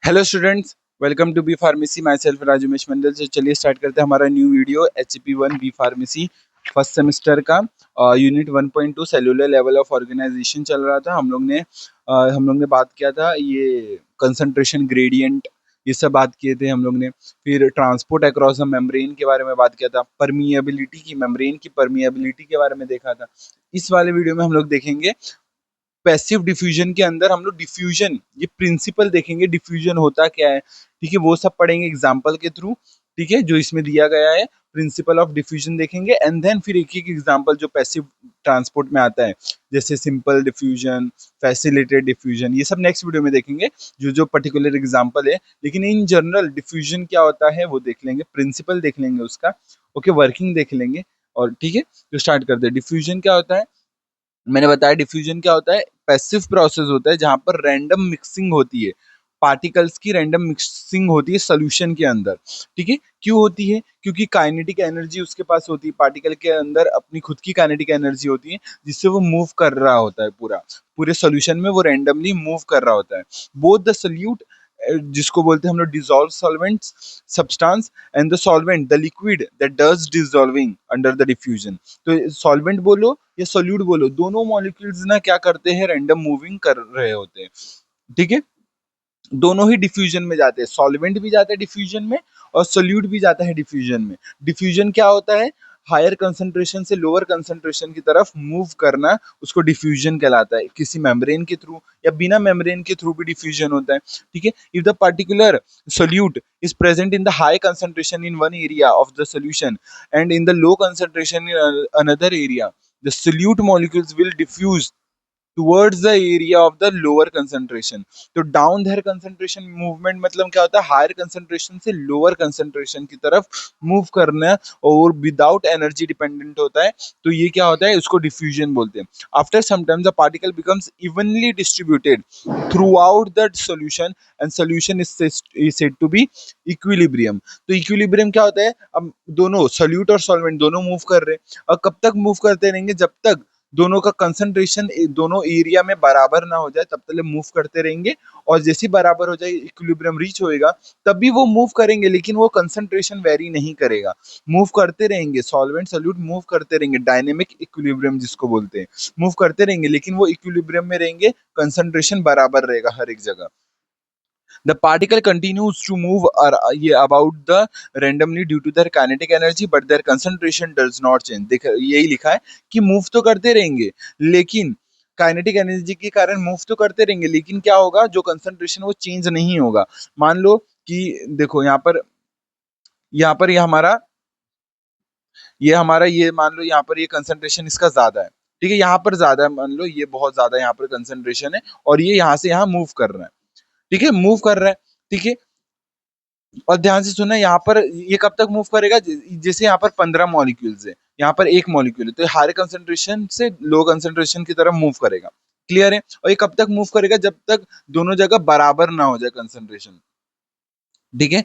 Hello students, welcome to B pharmacy. Myself Rajmesh Mandal. से चलिए start करते हैं हमारा new video HP1 B pharmacy first semester का। Unit 1.2 cellular level of organization चल रहा था। हम लोग ने बात किया था ये कंसंट्रेशन ग्रेडियंट, ये सब बात किए थे हम लोग ने। फिर ट्रांसपोर्ट अक्रॉस द मेम्ब्रेन के बारे में बात किया था। परमिएबिलिटी की, मेम्ब्रेन की परमिएबिलिटी के बारे में देखा था। इस वाले वीडियो में हम लोग देखेंगे पैसिव डिफ्यूजन के अंदर हम लोग डिफ्यूजन, ये प्रिंसिपल देखेंगे, डिफ्यूजन होता क्या है, ठीक है, वो सब पढ़ेंगे एग्जाम्पल के थ्रू, ठीक है, जो इसमें दिया गया है। प्रिंसिपल ऑफ डिफ्यूजन देखेंगे एंड देन फिर एक एक एग्जाम्पल जो पैसिव ट्रांसपोर्ट में आता है, जैसे सिंपल डिफ्यूजन, फैसिलिटेड डिफ्यूजन, ये सब नेक्स्ट वीडियो में देखेंगे जो जो पर्टिकुलर एग्जाम्पल है। लेकिन इन जनरल डिफ्यूजन क्या होता है वो देख लेंगे, प्रिंसिपल देख लेंगे उसका, ओके, वर्किंग देख लेंगे। और ठीक है, तो स्टार्ट करते हैं। डिफ्यूजन क्या होता है, मैंने बताया डिफ्यूजन क्या होता है, पैसिव प्रोसेस होता है जहां पर रैंडम मिक्सिंग होती है, पार्टिकल्स की रैंडम मिक्सिंग होती है सोल्यूशन के अंदर। ठीक है, क्यों होती है? क्योंकि काइनेटिक एनर्जी उसके पास होती है, पार्टिकल के अंदर अपनी खुद की काइनेटिक एनर्जी होती है, जिससे वो मूव कर रहा होता है, पूरे सोल्यूशन में वो रैंडमली मूव कर रहा होता है। बोथ द सोल्यूट, जिसको बोलते हैं हम लोग dissolve solvents, substance, and the solvent, the liquid that does dissolving under the diffusion. तो सॉल्वेंट बोलो या सोल्यूट बोलो, दोनों मॉलिक्यूल्स ना क्या करते हैं, रैंडम मूविंग कर रहे होते हैं। ठीक है, दोनों ही डिफ्यूजन में जाते हैं, सॉल्वेंट भी जाता है डिफ्यूजन में और सोल्यूट भी जाता है डिफ्यूजन में। डिफ्यूजन क्या होता है, हायर कंसंट्रेशन से लोअर कंसंट्रेशन की तरफ मूव करना, उसको डिफ्यूजन कहलाता है। किसी मेम्ब्रेन के थ्रू या बिना मेम्ब्रेन के थ्रू भी डिफ्यूजन होता है। ठीक है, if the particular solute is present in the high concentration in one area of the solution and in the low concentration in another area, the solute molecules will diffuse towards the area of the lower concentration। तो down there concentration movement मतलब क्या होता है, higher concentration से lower concentration की तरफ move करना और विदाउट एनर्जी डिपेंडेंट होता है। तो ये क्या होता है, उसको डिफ्यूजन बोलते हैं। After some time the particle becomes evenly distributed throughout that solution and solution is said to be equilibrium. तो इक्विलिब्रियम क्या होता है, अब दोनों सोल्यूट और सॉल्वेंट दोनों मूव कर रहे हैं, और कब तक मूव करते रहेंगे, जब तक दोनों का कंसंट्रेशन दोनों एरिया में बराबर ना हो जाए, तब तक मूव करते रहेंगे। और जैसे ही बराबर हो जाए, इक्विलिब्रियम रीच होएगा, तब भी वो मूव करेंगे, लेकिन वो कंसंट्रेशन वेरी नहीं करेगा, मूव करते रहेंगे, सॉल्वेंट सोल्यूट मूव करते रहेंगे, डायनेमिक इक्विलिब्रियम जिसको बोलते हैं, मूव करते रहेंगे, लेकिन वो इक्विलिब्रियम में रहेंगे, कंसंट्रेशन बराबर रहेगा हर एक जगह। The particle continues to move about the randomly due to their kinetic energy, but their concentration does not change। देख, यही लिखा है कि मूव तो करते रहेंगे, लेकिन काइनेटिक एनर्जी के कारण मूव तो करते रहेंगे, लेकिन क्या होगा, जो कंसंट्रेशन वो चेंज नहीं होगा। मान लो कि देखो यहाँ पर ये हमारा ये मान लो यहाँ पर ये कंसंट्रेशन इसका ज्यादा है, ठीक है, यहाँ पर ज्यादा है, मान लो ये बहुत ज्यादा यहाँ पर कंसंट्रेशन है, और ये यहाँ से यहाँ मूव कर रहा है, ठीक है, मूव कर रहा है, ठीक है। और ध्यान से सुनना, यहाँ पर ये कब तक मूव करेगा, जैसे यहाँ पर 15 मॉलिक्यूल्स है, यहाँ पर एक मॉलिक्यूल है, तो हाई कंसंट्रेशन से लो कंसंट्रेशन की तरफ मूव करेगा। क्लियर है? और ये कब तक मूव करेगा, जब तक दोनों जगह बराबर ना हो जाए कंसंट्रेशन। ठीक है,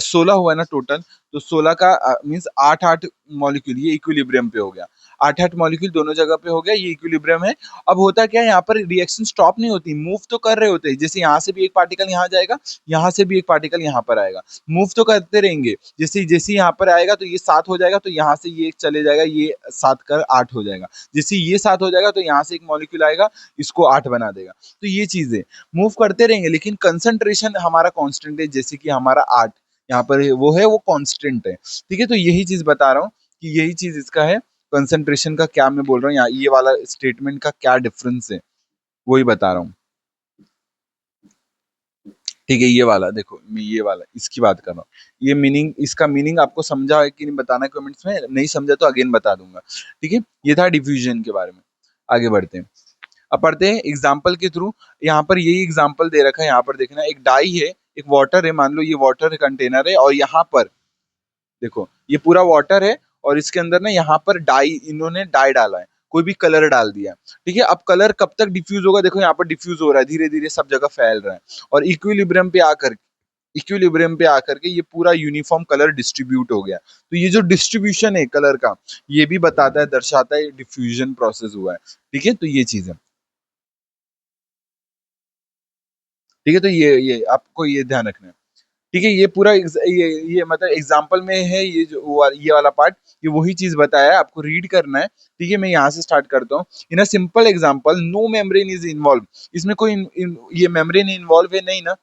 16 हुआ ना टोटल, तो 16 का मीन्स 8 मॉलिक्यूल ये इक्विलिब्रियम पे हो गया, 8 मॉलिक्यूल दोनों जगह पे हो गया, ये इक्विलिब्रियम है। अब होता क्या है, यहाँ पर रिएक्शन स्टॉप नहीं होती, मूव तो कर रहे होते हैं, जैसे यहाँ से भी एक पार्टिकल यहाँ जाएगा, यहाँ से भी एक पार्टिकल यहाँ पर आएगा, मूव तो करते रहेंगे। जैसे जैसे यहाँ पर आएगा तो ये 7 हो जाएगा, तो यहाँ से ये चले जाएगा, ये 7 कर 8 हो जाएगा, जैसे ये 7 हो जाएगा तो यहाँ से एक मॉलिक्यूल आएगा, इसको 8 बना देगा। तो ये चीज है, मूव करते रहेंगे, लेकिन कंसंट्रेशन हमारा कांस्टेंट है, जैसे कि हमारा 8 यहाँ पर वो है, वो कांस्टेंट है। ठीक है, तो यही चीज बता रहा हूँ कि यही चीज इसका है, कंसंट्रेशन का क्या मैं बोल रहा हूँ, यहाँ ये वाला स्टेटमेंट का क्या डिफरेंस है वही बता रहा हूँ। ठीक है, ये वाला देखो, मैं ये वाला इसकी बात कर रहा हूँ, ये मीनिंग, इसका मीनिंग आपको समझा है कि नहीं बताना कमेंट्स में, नहीं समझा तो अगेन बता दूंगा। ठीक है, ये था डिफ्यूजन के बारे में। आगे बढ़ते हैं, अब पढ़ते हैं एग्जाम्पल के थ्रू। यहाँ पर यही एग्जाम्पल दे रखा है, यहाँ पर देखना, एक डाई है, एक वाटर है, मान लो ये वाटर कंटेनर है, और यहाँ पर देखो ये पूरा वाटर है, और इसके अंदर ना यहाँ पर इन्होंने डाई डाला है, कोई भी कलर डाल दिया। ठीक है, अब कलर कब तक डिफ्यूज होगा, देखो यहाँ पर डिफ्यूज हो रहा है, धीरे धीरे सब जगह फैल रहा है, और इक्विलिब्रियम पे आकर के ये पूरा यूनिफॉर्म कलर डिस्ट्रीब्यूट हो गया। तो ये जो डिस्ट्रीब्यूशन है कलर का, ये भी बताता है, दर्शाता है डिफ्यूजन प्रोसेस हुआ है। ठीक है, तो ये चीज है। ठीक है, तो ये आपको ये ध्यान रखना है। ठीक है, ये पूरा ये मतलब एग्जाम्पल में है, ये जो ये वाला पार्ट, ये वही चीज बताया है, आपको रीड करना है। ठीक है, मैं यहाँ से स्टार्ट करता हूँ। In a simple example, no membrane is involve. इसमें कोई ये मेम्ब्रेन इन्वॉल्व है नहीं ना,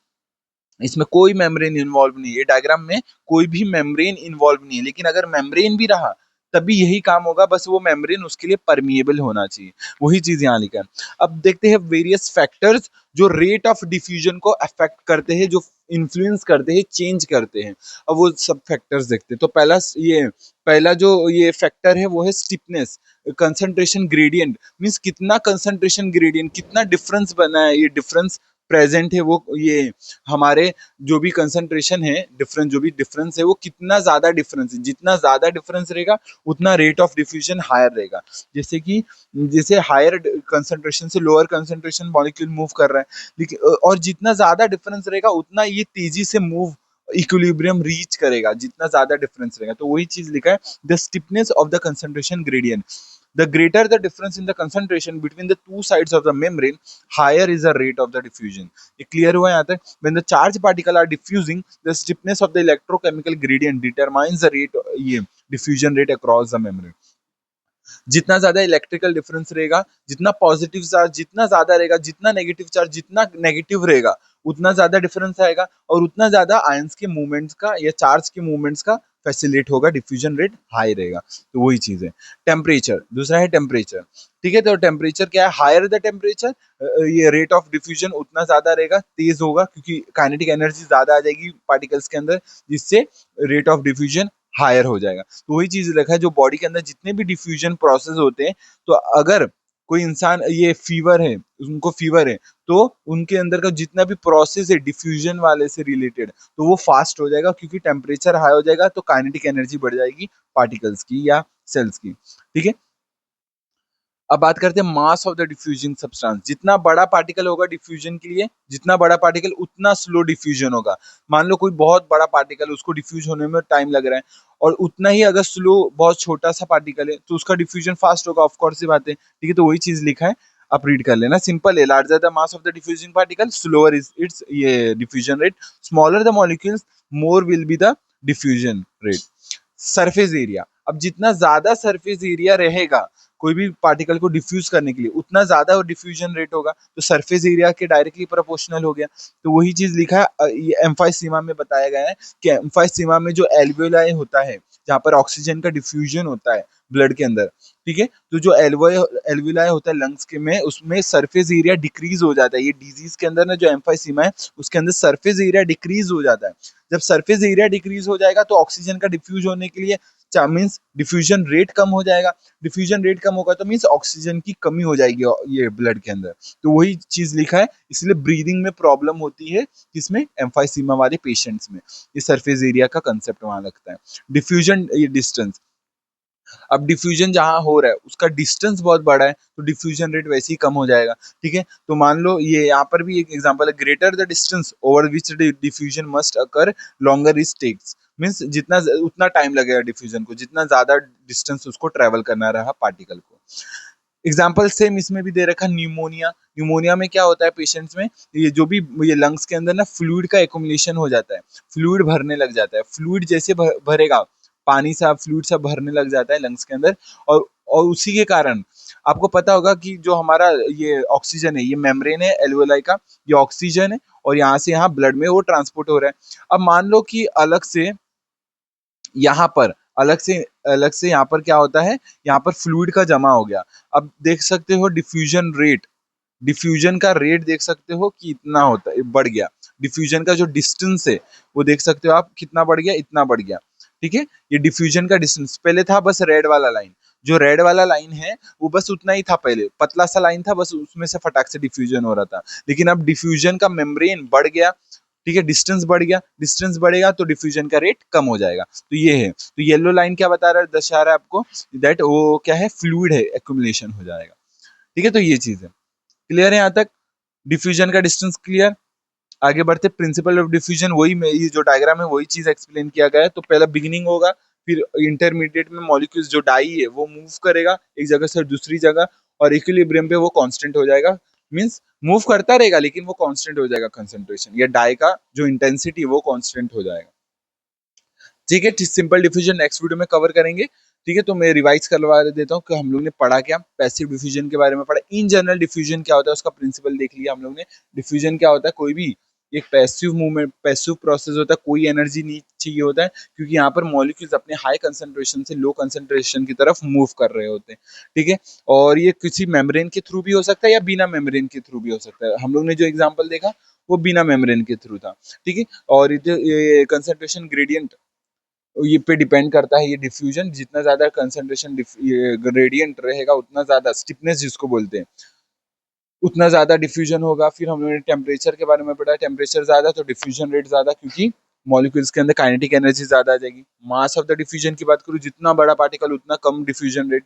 इसमें कोई मेम्ब्रेन इन्वॉल्व नहीं है, डायग्राम में कोई भी मेम्ब्रेन इन्वॉल्व नहीं है। लेकिन अगर मेम्ब्रेन भी रहा तभी यही काम होगा, बस वो मेम्ब्रेन उसके लिए परमिएबल होना चाहिए। वही चीज यहाँ लिखा है। अब देखते हैं वेरियस फैक्टर्स जो रेट ऑफ डिफ्यूजन को अफेक्ट करते हैं, जो इन्फ्लुएंस करते हैं, चेंज करते हैं। अब वो सब फैक्टर्स देखते हैं। तो पहला जो ये फैक्टर है वो है स्टिफनेस, कंसंट्रेशन ग्रेडियंट। मीन्स कितना कंसंट्रेशन ग्रेडियंट, कितना डिफरेंस बना है, ये डिफरेंस प्रेजेंट है, वो ये हमारे जो भी कंसंट्रेशन है, डिफरेंस जो भी डिफरेंस है, वो कितना ज्यादा डिफरेंस है। जितना ज्यादा डिफरेंस रहेगा उतना रेट ऑफ डिफ्यूजन हायर रहेगा। जैसे कि जैसे हायर कंसंट्रेशन से लोअर कंसंट्रेशन मॉलिक्यूल मूव कर रहा है, लेकिन और जितना ज्यादा डिफरेंस रहेगा उतना ये तेजी से मूव इक्विलिब्रियम रीच करेगा, जितना ज्यादा डिफरेंस रहेगा। तो वही चीज लिखा है, the stiffness of the concentration gradient, the greater the difference in the concentration between the two sides of the membrane, higher is the rate of the diffusion. ये क्लियर हुआ यहाँ तक? When the charged particle are diffusing, the stiffness of the electrochemical gradient determines the rate, ये diffusion rate across the membrane. जितना ज्यादा electrical difference रहेगा, जितना positive charge जितना ज्यादा रहेगा, जितना नेगेटिव चार्ज जितना नेगेटिव रहेगा, उतना ज्यादा डिफरेंस आएगा, और उतना ज्यादा आयंस के मूवमेंट्स का या चार्ज के मूवमेंट्स का फैसिलिटेट होगा, डिफ्यूजन रेट हाई रहेगा। तो वही चीज है। टेम्परेचर, दूसरा है टेम्परेचर। ठीक है, तो टेम्परेचर क्या है? हायर द टेम्परेचर, ये रेट ऑफ डिफ्यूजन उतना ज्यादा रहेगा, तेज होगा, क्योंकि काइनेटिक एनर्जी ज्यादा आ जाएगी पार्टिकल्स के अंदर, जिससे रेट ऑफ डिफ्यूजन हायर हो जाएगा। तो वही चीज लिखा है, जो बॉडी के अंदर जितने भी डिफ्यूजन प्रोसेस होते हैं, तो अगर कोई इंसान ये फीवर है, उनको फीवर है, तो उनके अंदर का जितना भी प्रोसेस है डिफ्यूजन वाले से रिलेटेड, तो वो फास्ट हो जाएगा, क्योंकि टेम्परेचर हाई हो जाएगा तो काइनेटिक एनर्जी बढ़ जाएगी पार्टिकल्स की या सेल्स की। ठीक है, अब बात करते हैं mass of the diffusing substance. जितना बड़ा पार्टिकल होगा डिफ्यूजन के लिए, जितना बड़ा पार्टिकल उतना स्लो डिफ्यूजन होगा। मान लो कोई बहुत बड़ा पार्टिकल, उसको डिफ्यूज होने में टाइम लग रहा है, और उतना ही अगर स्लो बहुत छोटा सा पार्टिकल है तो उसका डिफ्यूजन फास्ट होगा, ऑफ कोर्स सी बात है। ठीक है, तो वही चीज लिखा है, आप रीड कर लेना, सिंपल है। Larger the mass of the diffusing particle, slower is its ये diffusion rate, smaller the molecules, more will be the diffusion rate. Surface area, अब जितना ज्यादा सरफेस एरिया रहेगा कोई भी पार्टिकल को डिफ्यूज करने के लिए, उतना ज्यादा डिफ्यूजन रेट होगा, तो सरफेस एरिया के डायरेक्टली प्रोपोर्शनल हो गया। तो वही चीज लिखा है, ये एम्फाइसीमा में बताया गया है कि एम्फाइसीमा में जो एल्वियोलाई होता है, जहाँ पर ऑक्सीजन का डिफ्यूजन होता है ब्लड के अंदर, ठीक है, तो जो एल्वियोलाई होता है लंग्स के में, उसमें सरफेस एरिया डिक्रीज हो जाता है। ये डिजीज के अंदर ना, जो एम्फाइसीमा है उसके अंदर सरफेस एरिया डिक्रीज हो जाता है। जब सरफेस एरिया डिक्रीज हो जाएगा तो ऑक्सीजन का डिफ्यूज होने के लिए मीन्स डिफ्यूजन रेट कम हो जाएगा। डिफ्यूजन रेट कम होगा तो मीन्स ऑक्सीजन की कमी हो जाएगी ये ब्लड के अंदर। तो वही चीज लिखा है, इसलिए ब्रीदिंग में प्रॉब्लम होती है किसमें? एम्फाइसीमा वाले पेशेंट्स में। ये सरफेस एरिया का कंसेप्ट वहां लगता है। डिफ्यूजन, ये डिस्टेंस, अब डिफ्यूजन जहां हो रहा है उसका डिस्टेंस बहुत बड़ा है, तो डिफ्यूजन रेट वैसे ही कम हो जाएगा। ठीक है, तो मान लो ये यहाँ पर भी एक एग्जांपल है, greater the distance over which diffusion must occur, longer is takes. Means जितना उतना टाइम लगेगा डिफ्यूजन को, जितना ज्यादा डिस्टेंस उसको ट्रेवल करना रहा पार्टिकल को। एग्जाम्पल सेम इसमें भी दे रखा, न्यूमोनिया। न्यूमोनिया में क्या होता है पेशेंट्स में, ये जो भी ये लंग्स के अंदर ना फ्लूइड का एकुमुलेशन हो जाता है, फ्लूइड भरने लग जाता है। फ्लूइड जैसे भरेगा, पानी सा फ्लूइड सा भरने लग जाता है लंग्स के अंदर, और उसी के कारण आपको पता होगा कि जो हमारा ये ऑक्सीजन है, ये मेम्ब्रेन है एल्वेओलाई का, ये ऑक्सीजन है, और यहाँ से यहाँ ब्लड में वो ट्रांसपोर्ट हो रहा है। अब मान लो कि यहाँ पर अलग से यहाँ पर क्या होता है, यहाँ पर फ्लूइड का जमा हो गया। अब देख सकते हो डिफ्यूजन रेट, डिफ्यूजन का रेट देख सकते हो कि इतना होता है, बढ़ गया। डिफ्यूजन का जो डिस्टेंस है वो देख सकते हो आप, कितना बढ़ गया, इतना बढ़ गया। ठीक है, ये डिफ्यूजन का डिस्टेंस पहले था बस रेड वाला लाइन, जो रेड वाला लाइन है वो बस उतना ही था, पहले पतला सा लाइन था, बस उसमें से फटाक से डिफ्यूजन हो रहा था। लेकिन अब डिफ्यूजन का मेम्ब्रेन बढ़ गया, ठीक है, डिस्टेंस बढ़ गया, डिस्टेंस बढ़ेगा तो डिफ्यूजन का रेट कम हो जाएगा। तो ये है, तो येलो लाइन क्या बता रहा है, दर्शा रहा है आपको दैट वो क्या है, फ्लूइड है, एक्यूमुलेशन हो जाएगा। ठीक है, तो ये चीज है। क्लियर है यहाँ तक? डिफ्यूजन का डिस्टेंस क्लियर। आगे बढ़ते, प्रिंसिपल ऑफ डिफ्यूजन, वही में ये जो डायग्राम है वही चीज एक्सप्लेन किया गया है। तो पहला बिगिनिंग होगा, फिर इंटरमीडिएट में मॉलिक्यूल्स जो डाई है वो मूव करेगा एक जगह से दूसरी जगह, और इक्विलिब्रियम पे वो कांस्टेंट हो जाएगा, मीन्स मूव करता रहेगा लेकिन वो कांस्टेंट हो जाएगा कंसंट्रेशन, या डाई का जो इंटेंसिटी वो कांस्टेंट हो जाएगा। ठीक है, सिंपल डिफ्यूजन नेक्स्ट वीडियो में कवर करेंगे। ठीक है, तो मैं रिवाइज करवा देता हूँ कि हम लोग ने पढ़ा क्या, पैसिव डिफ्यूजन के बारे में पढ़ा, इन जनरल डिफ्यूजन क्या होता है उसका प्रिंसिपल देख लिया हम लोग ने। डिफ्यूजन क्या होता है, कोई भी एक पैसिव मूवमेंट, पैसिव प्रोसेस होता है, कोई एनर्जी नहीं चाहिए होता है, क्योंकि यहाँ पर मॉलिक्यूल्स अपने हाई कंसंट्रेशन से लो कंसंट्रेशन की तरफ मूव कर रहे होते हैं। ठीक है, और ये किसी मेम्ब्रेन के थ्रू भी हो सकता है या बिना मेम्ब्रेन के थ्रू भी हो सकता है। हम लोग ने जो एग्जाम्पल देखा वो बिना मेम्ब्रेन के थ्रू था। ठीक है, और ये कंसंट्रेशन ग्रेडियंट ये पे डिपेंड करता है, ये डिफ्यूजन जितना ज्यादा कंसंट्रेशन ग्रेडियंट रहेगा उतना ज्यादा स्टिफनेस जिसको बोलते हैं उतना ज्यादा डिफ्यूजन होगा। फिर हम लोगों ने टेम्परेचर के बारे में पढ़ा, टेम्परेचर ज्यादा तो डिफ्यूजन रेट ज्यादा, क्योंकि मॉलिक्यूल्स के अंदर काइनेटिक एनर्जी ज्यादा आ जाएगी। मास ऑफ द डिफ्यूजन की बात करूँ, जितना बड़ा पार्टिकल उतना कम डिफ्यूजन रेट।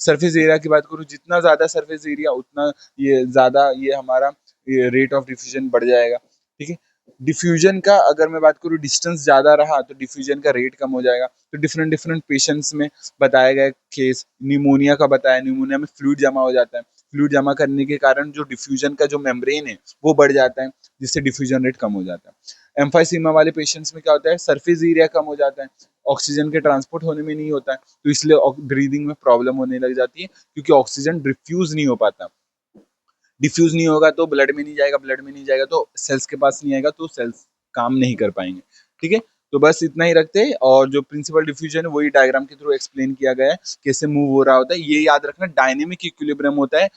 सरफेस एरिया की बात करूँ, जितना ज्यादा सरफेस एरिया उतना ये ज्यादा ये हमारा ये रेट ऑफ डिफ्यूजन बढ़ जाएगा। ठीक है, डिफ्यूजन का अगर मैं बात करूँ, डिस्टेंस ज्यादा रहा तो डिफ्यूजन का रेट कम हो जाएगा। तो डिफरेंट डिफरेंट पेशेंट्स में बताया गया केस, निमोनिया का बताया, निमोनिया में फ्लूइड जमा हो जाता है, फ्लूइड जमा करने के कारण जो डिफ्यूजन का जो मेम्ब्रेन है वो बढ़ जाता है, जिससे डिफ्यूजन रेट कम हो जाता है। एम्फाइसीमा वाले पेशेंट्स में क्या होता है, सरफेस एरिया कम हो जाता है, ऑक्सीजन के ट्रांसपोर्ट होने में नहीं होता है, तो इसलिए ब्रीदिंग में प्रॉब्लम होने लग जाती है, क्योंकि ऑक्सीजन डिफ्यूज नहीं हो पाता। डिफ्यूज नहीं होगा तो ब्लड में नहीं जाएगा, ब्लड में नहीं जाएगा तो सेल्स के पास नहीं आएगा, तो सेल्स काम नहीं कर पाएंगे। ठीक है, तो बस इतना ही रखते हैं, और जो प्रिंसिपल डिफ्यूजन है वही डायग्राम के थ्रू एक्सप्लेन किया गया है, कैसे मूव हो रहा होता है। ये याद रखना, डायनेमिक इक्विलिब्रियम होता है,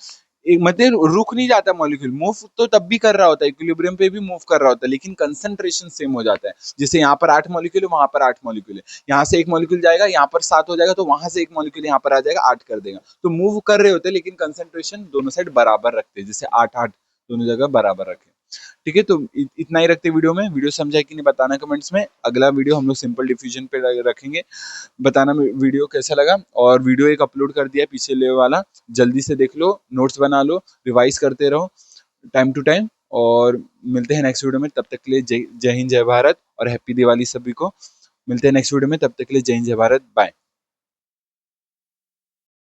एक मतलब रुक नहीं जाता मॉलिक्यूल, मूव तो तब भी कर रहा होता है, इक्विलिब्रियम पे भी मूव कर रहा होता है, लेकिन कंसंट्रेशन सेम हो जाता है। जैसे यहाँ पर 8 मॉलिक्यूल है, वहां पर 8 मॉलिक्यूल है, यहाँ से एक मॉलिक्यूल जाएगा, यहाँ पर 7 हो जाएगा, तो वहां से एक मॉलिक्यूल यहाँ पर आ जाएगा, 8 कर देगा। तो मूव कर रहे होते हैं लेकिन कंसंट्रेशन दोनों साइड बराबर रखते हैं, जैसे 8 8 दोनों जगह बराबर रखे। ठीक है, तो इतना ही रखते वीडियो में। वीडियो समझा कि नहीं बताना कमेंट्स में। अगला वीडियो हम लोग सिंपल डिफ्यूजन पे रखेंगे, बताना वीडियो कैसा लगा। और वीडियो एक अपलोड कर दिया पीछे ले वाला, जल्दी से देख लो, नोट्स बना लो, रिवाइज करते रहो टाइम टू टाइम। और मिलते हैं नेक्स्ट वीडियो में, तब तक के लिए जय हिंद जय भारत और हैप्पी दिवाली सभी को। मिलते हैं नेक्स्ट वीडियो में, तब तक के लिए जय हिंद जय भारत, बाय।